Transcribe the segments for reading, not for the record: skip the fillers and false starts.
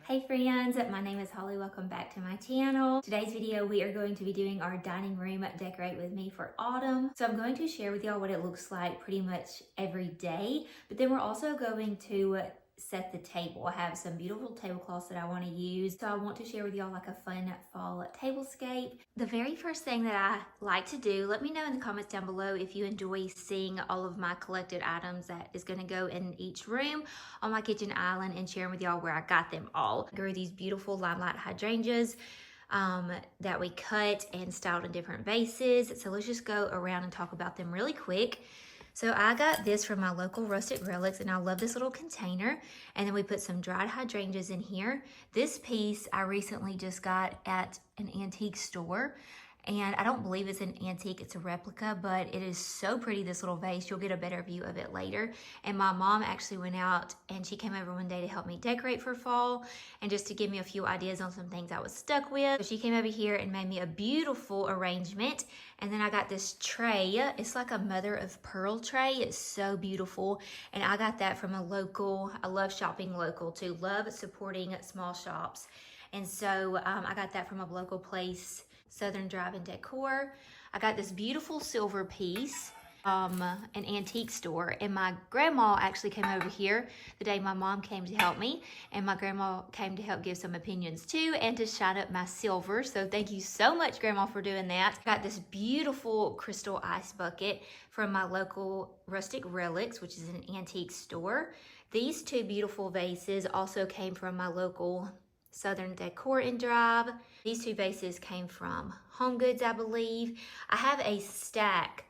Hey friends, my name is Holly. Welcome back to my channel. Today's video we are going to be doing our dining room decorate with me for autumn. So I'm going to share with y'all what it looks like pretty much every day, but then we're also going to set the table. I have some beautiful tablecloths that I want to use, so I want to share with y'all like a fun fall tablescape. The very first thing that I like to do, let me know in the comments down below if you enjoy seeing all of my collected items that is going to go in each room on my kitchen island and sharing with y'all where I got them all. I grew these beautiful limelight hydrangeas that we cut and styled in different vases. So let's just go around and talk about them really quick. So I got this from my local Rustic Relics, and I love this little container. And then we put some dried hydrangeas in here. This piece I recently just got at an antique store, and I don't believe it's an antique, it's a replica, but it is so pretty, this little vase. You'll get a better view of it later. And my mom actually went out and she came over one day to help me decorate for fall and just to give me a few ideas on some things I was stuck with. So she came over here and made me a beautiful arrangement. And then I got this tray. It's like a mother of pearl tray. It's so beautiful. And I got that from a local, I love shopping local too, love supporting small shops. And so I got that from a local place, Southern Drive and Decor. I got this beautiful silver piece from an antique store, and my grandma actually came over here the day my mom came to help me, and my grandma came to help give some opinions too and to shine up my silver. So thank you so much, Grandma, for doing that. I got this beautiful crystal ice bucket from my local Rustic Relics, which is an antique store. These two beautiful vases also came from my local Southern Decor and Drive. These two vases came from Home Goods, I believe. I have a stack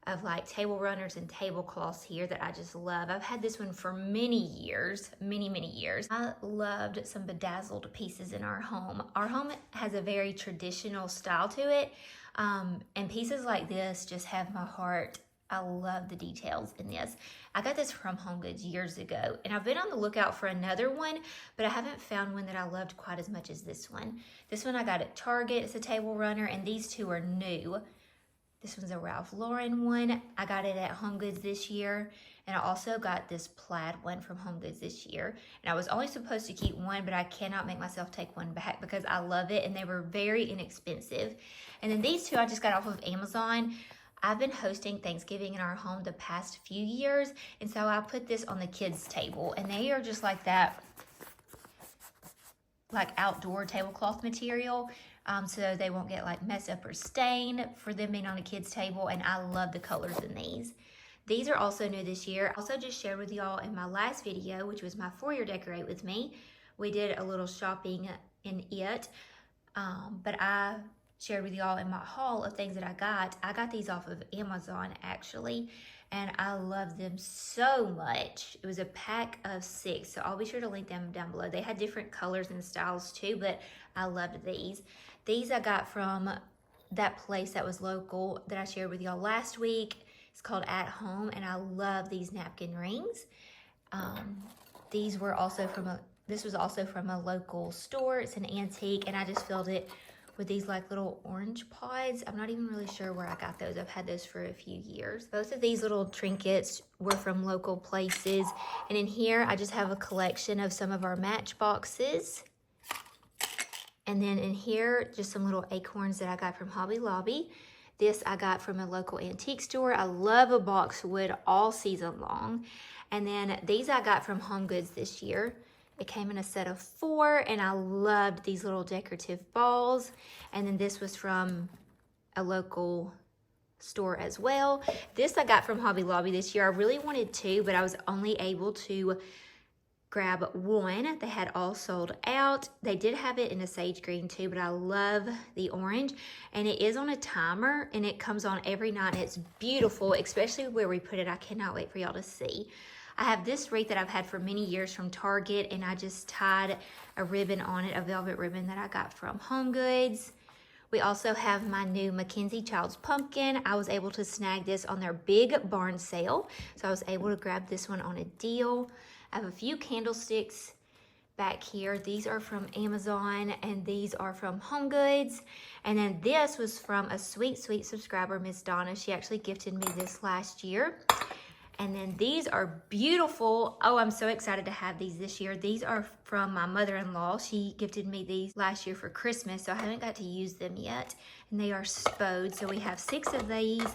of like table runners and tablecloths here that I just love. I've had this one for many years, many years. I loved some bedazzled pieces in our home. Our home has a very traditional style to it, and pieces like this just have my heart. I love the details in this. I got this from Home Goods years ago, and I've been on the lookout for another one, but I haven't found one that I loved quite as much as this one. This one I got at Target. It's a table runner, and these two are new. This one's a Ralph Lauren one. I got it at Home Goods this year, and I also got this plaid one from Home Goods this year. And I was only supposed to keep one, but I cannot make myself take one back because I love it, and they were very inexpensive. And then these two I just got off of Amazon. I've been hosting Thanksgiving in our home the past few years, and so I put this on the kids' table, and they are just like that, like outdoor tablecloth material, so they won't get like messed up or stained for them being on a kid's table, and I love the colors in these. These are also new this year. Also just shared with y'all in my last video, which was my foyer decorate with me. We did a little shopping in it, but I shared with y'all in my haul of things that I got. I got these off of Amazon actually, and I love them so much. It was a pack of 6, so I'll be sure to link them down below. They had different colors and styles too, but I loved these. These I got from that place that was local that I shared with y'all last week. It's called At Home, and I love these napkin rings. These were also from this was also from a local store. It's an antique, and I just filled it with these like little orange pods. I'm not even really sure where I got those. I've had those for a few years. Both of these little trinkets were from local places. And in here, I just have a collection of some of our matchboxes. And then in here, just some little acorns that I got from Hobby Lobby. This I got from a local antique store. I love a boxwood all season long. And then these I got from Home Goods this year. It came in a set of 4, and I loved these little decorative balls. And then this was from a local store as well. This I got from Hobby Lobby this year. I really wanted 2, but I was only able to grab 1. They had all sold out. They did have it in a sage green too, but I love the orange. And it is on a timer, and it comes on every night, and it's beautiful, especially where we put it. I cannot wait for y'all to see. I have this wreath that I've had for many years from Target, and I just tied a ribbon on it, a velvet ribbon that I got from Home Goods. We also have my new Mackenzie Child's Pumpkin. I was able to snag this on their big barn sale, so I was able to grab this one on a deal. I have a few candlesticks back here. These are from Amazon, and these are from Home Goods. And then this was from a sweet subscriber, Miss Donna. She actually gifted me this last year. And then these are beautiful. Oh, I'm so excited to have these this year. These are from my mother-in-law. She gifted me these last year for Christmas, so I haven't got to use them yet. And they are spode, so we have 6 of these.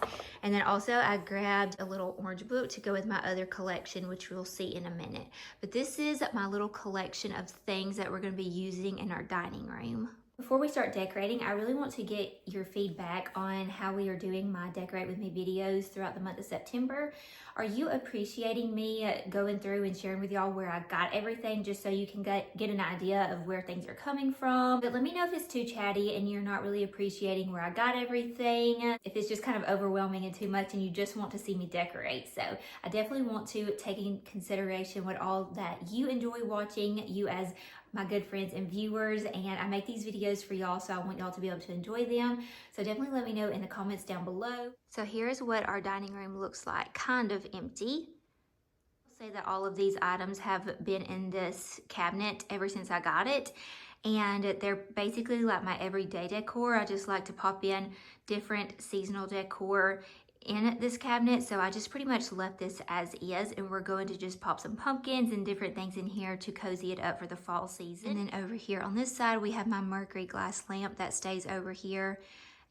And then also I grabbed a little orange book to go with my other collection, which we'll see in a minute. But this is my little collection of things that we're going to be using in our dining room. Before we start decorating, I really want to get your feedback on how we are doing my Decorate With Me videos throughout the month of September. Are you appreciating me going through and sharing with y'all where I got everything, just so you can get an idea of where things are coming from? But let me know if it's too chatty and you're not really appreciating where I got everything, if it's just kind of overwhelming and too much and you just want to see me decorate. So I definitely want to take in consideration what all that you enjoy watching, you as my good friends and viewers, and I make these videos for y'all, so I want y'all to be able to enjoy them. So definitely let me know in the comments down below. So here's what our dining room looks like, kind of empty. I'll say that all of these items have been in this cabinet ever since I got it, and they're basically like my everyday decor. I just like to pop in different seasonal decor in this cabinet, so I just pretty much left this as is, and we're going to just pop some pumpkins and different things in here to cozy it up for the fall season. And then over here on this side we have my mercury glass lamp that stays over here.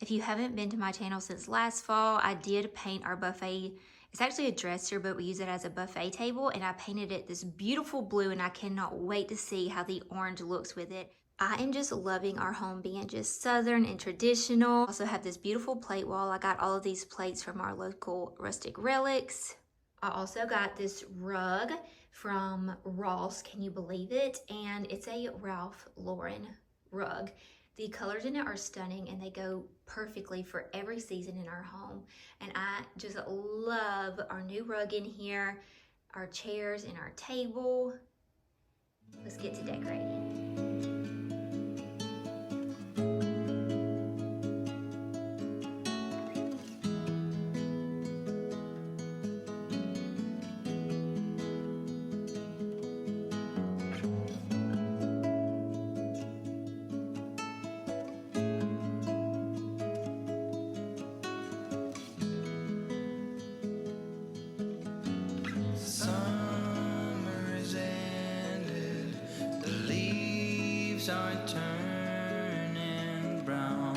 If you haven't been to my channel since last fall, I did paint our buffet. It's actually a dresser, but we use it as a buffet table, and I painted it this beautiful blue, and I cannot wait to see how the orange looks with it. I am just loving our home being just southern and traditional. Also have this beautiful plate wall. I got all of these plates from our local Rustic Relics. I also got this rug from Ross, can you believe it? And it's a Ralph Lauren rug. The colors in it are stunning, and they go perfectly for every season in our home. And I just love our new rug in here, our chairs and our table. Let's get to decorating. Are turning brown.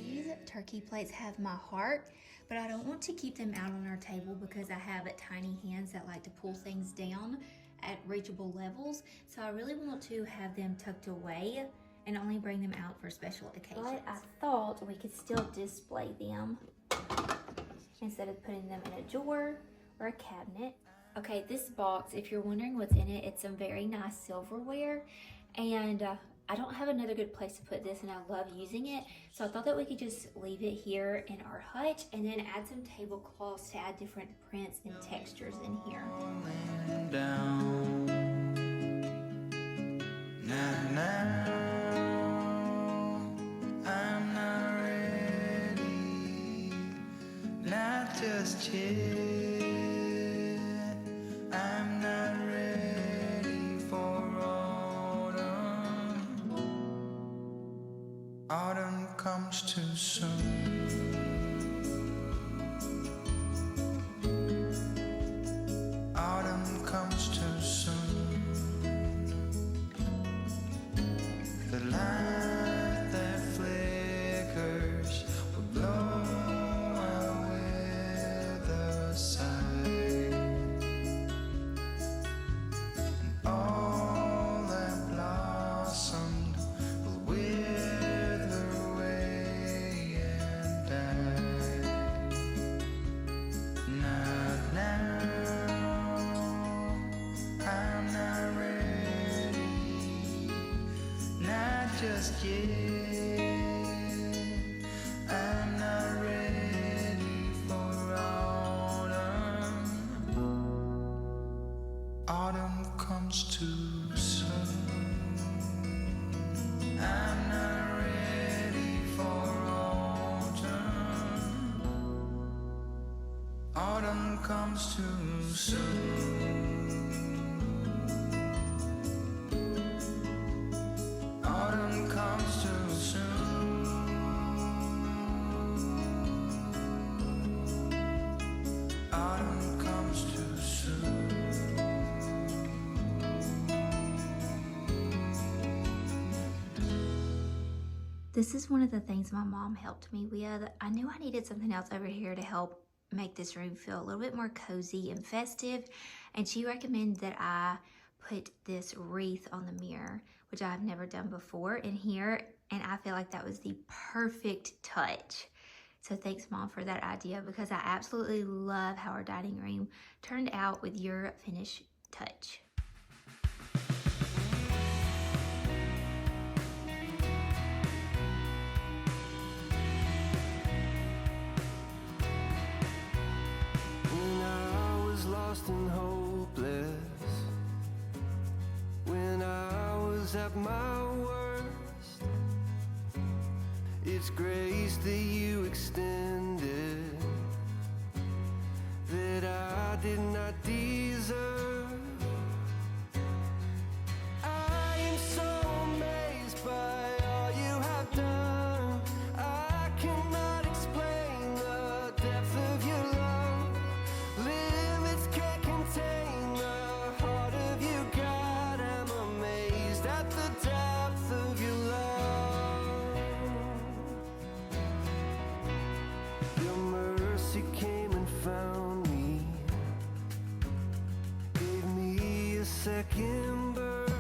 These turkey plates have my heart, but I don't want to keep them out on our table because I have tiny hands that like to pull things down at reachable levels. So I really want to have them tucked away and only bring them out for special occasions. But I thought we could still display them instead of putting them in a drawer or a cabinet. Okay, this box, if you're wondering what's in it, it's some very nice silverware, and I don't have another good place to put this, and I love using it, so I thought that we could just leave it here in our hut and then add some tablecloths to add different prints and textures in here. I'm not ready, not just yet. I'm not ready for autumn. Autumn comes too soon. Autumn comes too soon. The light that flickers will blow away the sun. Just yet, I'm not ready for autumn. Autumn comes too soon. I'm not ready for autumn. Autumn comes too soon. Autumn comes too soon. This is one of the things my mom helped me with. I knew I needed something else over here to help make this room feel a little bit more cozy and festive, and she recommended that I put this wreath on the mirror, which I've never done before in here, and I feel like that was the perfect touch. So thanks, Mom, for that idea, because I absolutely love how our dining room turned out with your finish touch. When I was lost and hopeless, when I was at my worst, it's grace that you extended that I did not deserve. I am so amazed by all you have done. I cannot explain the depth of your love. Limits can't contain the heart of you, God. I'm amazed at the depth of your love. Your mercy came and found me, gave me a second birth.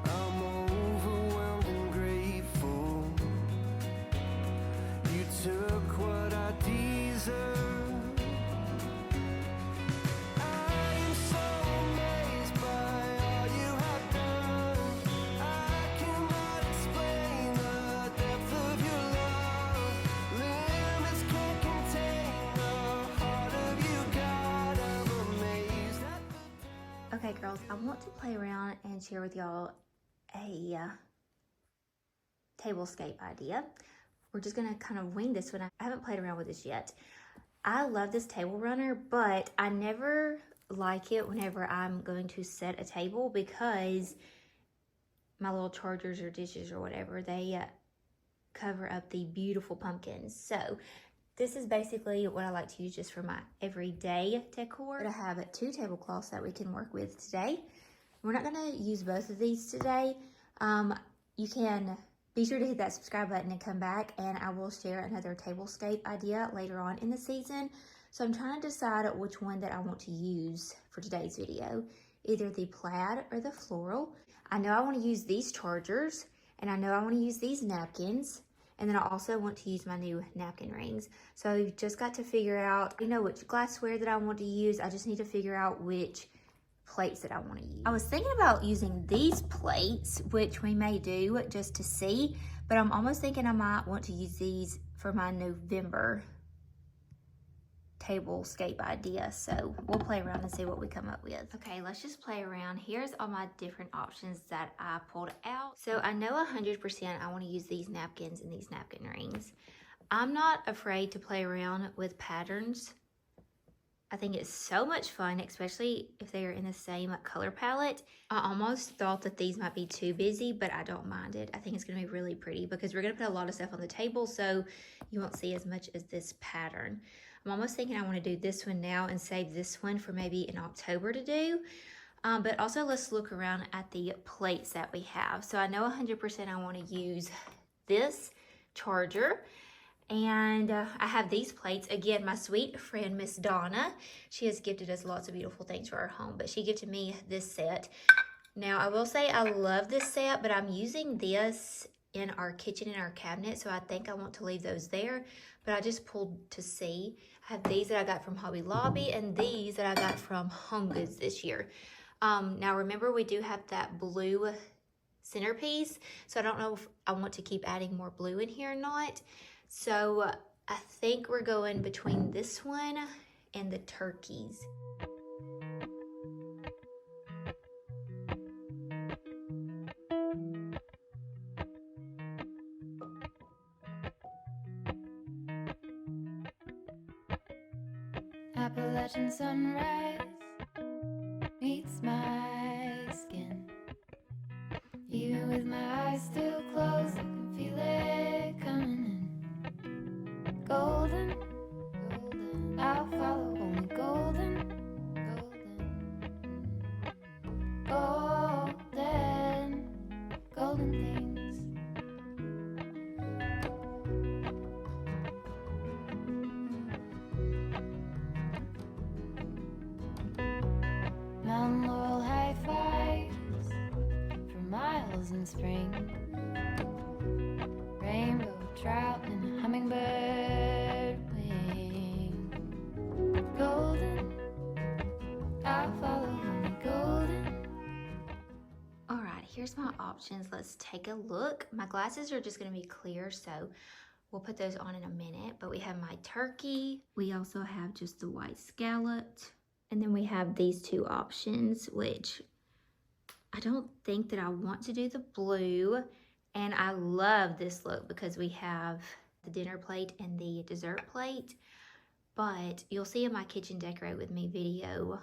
I'm overwhelmed and grateful. You took what I deserve. I am so amazed by all you have done. I cannot explain the depth of your love. Limits can't contain the heart of you, God. I'm amazed at the Okay, girls, I want to play around and share with y'all a tablescape idea. We're just gonna kind of wing this one. I haven't played around with this yet. I love this table runner, but I never like it whenever I'm going to set a table because my little chargers or dishes or whatever, they cover up the beautiful pumpkins. So this is basically what I like to use just for my everyday decor. I have 2 tablecloths that we can work with today. We're not gonna use both of these today. You can be sure to hit that subscribe button and come back, and I will share another tablescape idea later on in the season. So I'm trying to decide which one that I want to use for today's video, either the plaid or the floral. I know I want to use these chargers, and I know I want to use these napkins, and then I also want to use my new napkin rings. So I've just got to figure out, which glassware that I want to use. I just need to figure out which plates that I want to use. I was thinking about using these plates, which we may do just to see, but I'm almost thinking I might want to use these for my November tablescape idea. So we'll play around and see what we come up with. Okay, let's just play around. Here's all my different options that I pulled out. So I know 100% I want to use these napkins and these napkin rings. I'm not afraid to play around with patterns. I think it's so much fun, especially if they are in the same color palette. I almost thought that these might be too busy, but I don't mind it. I think it's gonna be really pretty because we're gonna put a lot of stuff on the table, so you won't see as much as this pattern. I'm almost thinking I wanna do this one now and save this one for maybe in October to do. But also let's look around at the plates that we have. So I know 100% I wanna use this charger. And I have these plates. Again, my sweet friend, Miss Donna, she has gifted us lots of beautiful things for our home, but she gifted me this set. Now, I will say I love this set, but I'm using this in our kitchen and our cabinet, so I think I want to leave those there, but I just pulled to see. I have these that I got from Hobby Lobby and these that I got from Home Goods this year. Now, remember, we do have that blue centerpiece, so I don't know if I want to keep adding more blue in here or not. So I think we're going between this one and the turkeys. Appalachian sunrise meets my skin. Even with my eyes still closed, I can feel it coming in. Golden, golden, I'll follow only golden, golden, golden, golden things. smells in spring. Rainbow trout and a hummingbird wing. Golden, I'll follow only golden. All right, here's my options. Let's take a look. My glasses are just gonna be clear, so we'll put those on in a minute. But we have my turkey. We also have just the white scalloped. And then we have these two options, which I don't think that I want to do the blue. And I love this look because we have the dinner plate and the dessert plate. But you'll see in my kitchen decorate with me video,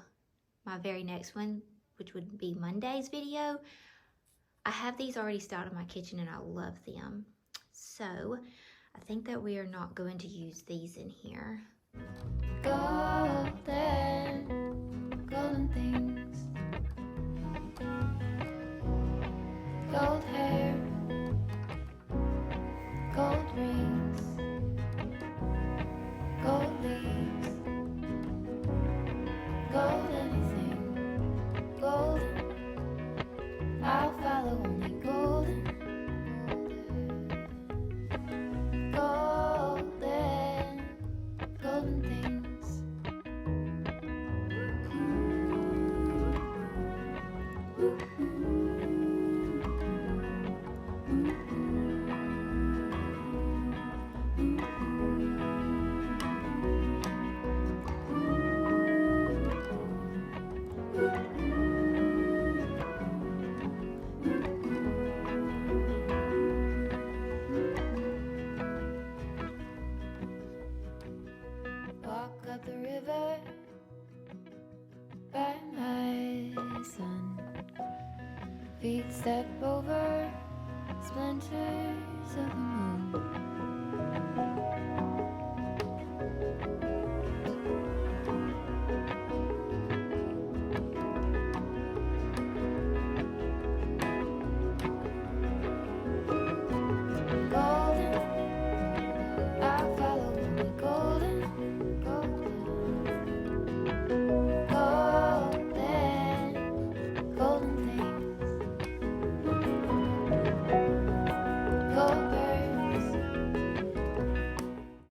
my very next one, which would be Monday's video, I have these already styled in my kitchen and I love them. So I think that we are not going to use these in here. Golden, golden things. Gold hair, gold rings, gold leaves, gold anything, golden. I'll follow only golden, golden, golden things. Walk up the river by my son. Feet step over splinters of the moon.